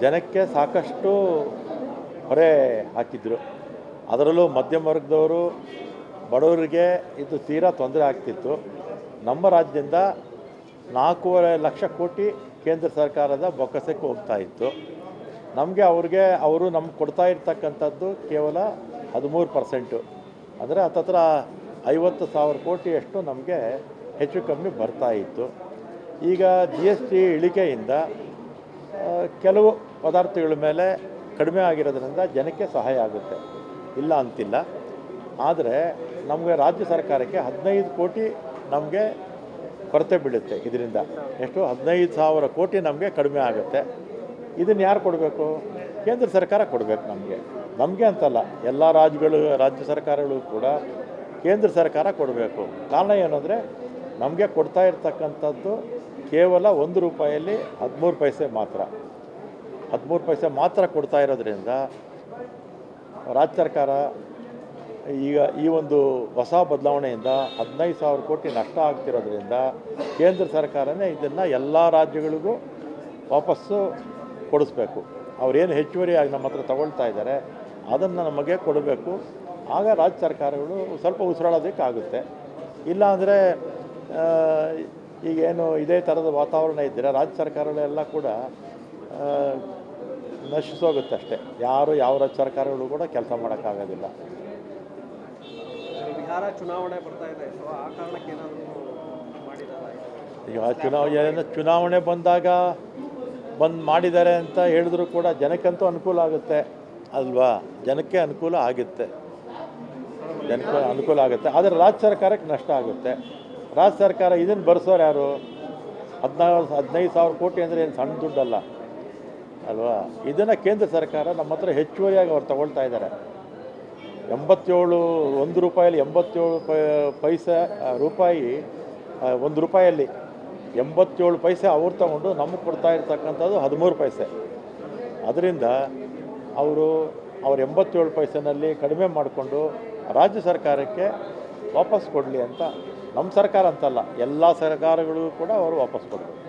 ಜನಕ್ಕೆ ಸಾಕಷ್ಟು ಹೊರೆ ಹಾಕಿದ್ರು. ಅದರಲ್ಲೂ ಮಧ್ಯಮ ವರ್ಗದವರು, ಬಡವರಿಗೆ ಇದು ತೀರಾ ತೊಂದರೆ ಆಗ್ತಿತ್ತು. ನಮ್ಮ ರಾಜ್ಯದಿಂದ 4.5 ಲಕ್ಷ ಕೋಟಿ ಕೇಂದ್ರ ಸರ್ಕಾರದ ಬೊಕ್ಕಸಕ್ಕೆ ಹೋಗ್ತಾ ಇತ್ತು. ಅವರು ನಮ್ಗೆ ಕೊಡ್ತಾ ಇರ್ತಕ್ಕಂಥದ್ದು ಕೇವಲ 13%. ಅಂದರೆ ಹತ್ತತ್ರ 50,000 ಕೋಟಿಯಷ್ಟು ನಮಗೆ ಹೆಚ್ಚು ಕಮ್ಮಿ ಬರ್ತಾ ಇತ್ತು. ಈಗ GST ಇಳಿಕೆಯಿಂದ ಕೆಲವು ಪದಾರ್ಥಗಳ ಮೇಲೆ ಕಡಿಮೆ ಆಗಿರೋದ್ರಿಂದ ಜನಕ್ಕೆ ಸಹಾಯ ಆಗುತ್ತೆ, ಇಲ್ಲ ಅಂತಿಲ್ಲ. ಆದರೆ ನಮಗೆ ರಾಜ್ಯ ಸರ್ಕಾರಕ್ಕೆ 15 ಕೋಟಿ ನಮಗೆ ಕೊರತೆ ಬೀಳುತ್ತೆ. ಇದರಿಂದ ಎಷ್ಟು 15,000 ಕೋಟಿ ನಮಗೆ ಕಡಿಮೆ ಆಗುತ್ತೆ. ಇದನ್ನು ಯಾರು ಕೊಡಬೇಕು? ಕೇಂದ್ರ ಸರ್ಕಾರ ಕೊಡಬೇಕು. ನಮಗೆ ಅಂತಲ್ಲ, ಎಲ್ಲ ರಾಜ್ಯ ಸರ್ಕಾರಗಳು ಕೂಡ ಕೇಂದ್ರ ಸರ್ಕಾರ ಕೊಡಬೇಕು. ಕಾರಣ ಏನಂದರೆ ನಮಗೆ ಕೊಡ್ತಾ ಇರ್ತಕ್ಕಂಥದ್ದು ಕೇವಲ 1 ರೂಪಾಯಲ್ಲಿ 13 ಪೈಸೆ ಮಾತ್ರ. 13 ಪೈಸೆ ಮಾತ್ರ ಕೊಡ್ತಾ ಇರೋದ್ರಿಂದ ರಾಜ್ಯ ಸರ್ಕಾರ ಈಗ ಈ ಒಂದು ಹೊಸ ಬದಲಾವಣೆಯಿಂದ 15,000 ಕೋಟಿ ನಷ್ಟ ಆಗ್ತಿರೋದ್ರಿಂದ ಕೇಂದ್ರ ಸರ್ಕಾರನೇ ಇದನ್ನು ಎಲ್ಲ ರಾಜ್ಯಗಳಿಗೂ ವಾಪಸ್ಸು ಕೊಡಿಸ್ಬೇಕು. ಅವರೇನು ಹೆಚ್ಚುವರಿಯಾಗಿ ನಮ್ಮ ಹತ್ರ ತಗೊಳ್ತಾ ಇದ್ದಾರೆ ಅದನ್ನು ನಮಗೆ ಕೊಡಬೇಕು. ಆಗ ರಾಜ್ಯ ಸರ್ಕಾರಗಳು ಸ್ವಲ್ಪ ಉಸಿರಾಡೋದಕ್ಕಾಗುತ್ತೆ. ಇಲ್ಲಾಂದರೆ ಈಗೇನು ಇದೇ ಥರದ ವಾತಾವರಣ ಇದ್ದರೆ ರಾಜ್ಯ ಸರ್ಕಾರಗಳೆಲ್ಲ ಕೂಡ ನಶಿಸೋಗುತ್ತೆ ಅಷ್ಟೇ. ಯಾವ ರಾಜ್ಯ ಸರ್ಕಾರಗಳು ಕೂಡ ಕೆಲಸ ಮಾಡೋಕ್ಕಾಗೋದಿಲ್ಲ. ಬಿಹಾರ ಚುನಾವಣೆ ಬರ್ತಾ ಇದೆ, ಸೊ ಆ ಕಾರಣಕ್ಕೆ ಏನಾದರೂ ಮಾಡಿದ್ದಾರೆ? ಈಗ ಚುನಾವಣೆ ಬಂದಾಗ ಮಾಡಿದ್ದಾರೆ ಅಂತ ಹೇಳಿದ್ರು ಕೂಡ ಜನಕ್ಕಂತೂ ಅನುಕೂಲ ಆಗುತ್ತೆ ಅಲ್ವಾ? ಜನಕ್ಕೆ ಅನುಕೂಲ ಆಗುತ್ತೆ, ಆದರೆ ರಾಜ್ಯ ಸರ್ಕಾರಕ್ಕೆ ನಷ್ಟ ಆಗುತ್ತೆ. ರಾಜ್ಯ ಸರ್ಕಾರ ಇದನ್ನು ಭರಿಸೋರು ಯಾರು? 15,000 ಕೋಟಿ ಅಂದರೆ ಏನು ಸಣ್ಣ ದುಡ್ಡಲ್ಲ ಅಲ್ವಾ? ಇದನ್ನು ಕೇಂದ್ರ ಸರ್ಕಾರ ನಮ್ಮ ಹತ್ರ ಹೆಚ್ಚುವರಿಯಾಗಿ ಅವ್ರು ತಗೊಳ್ತಾ ಇದ್ದಾರೆ. 1 ರೂಪಾಯಲ್ಲಿ 87 ಪೈಸೆ ರೂಪಾಯಿ, 1 ರೂಪಾಯಲ್ಲಿ 87 ಪೈಸೆ ಅವ್ರು ತಗೊಂಡು ನಮಗೆ ಕೊಡ್ತಾ ಇರ್ತಕ್ಕಂಥದ್ದು 13 ಪೈಸೆ. ಅದರಿಂದ ಅವ್ರ 87 ಪೈಸೆನಲ್ಲಿ ಕಡಿಮೆ ಮಾಡಿಕೊಂಡು ರಾಜ್ಯ ಸರ್ಕಾರಕ್ಕೆ ವಾಪಸ್ ಕೊಡಲಿ ಅಂತ, ನಮ್ಮ ಸರ್ಕಾರ ಅಂತಲ್ಲ, ಎಲ್ಲ ಸರ್ಕಾರಗಳು ಕೂಡ ಅವರು ವಾಪಸ್ ಕೊಡಬೇಕು.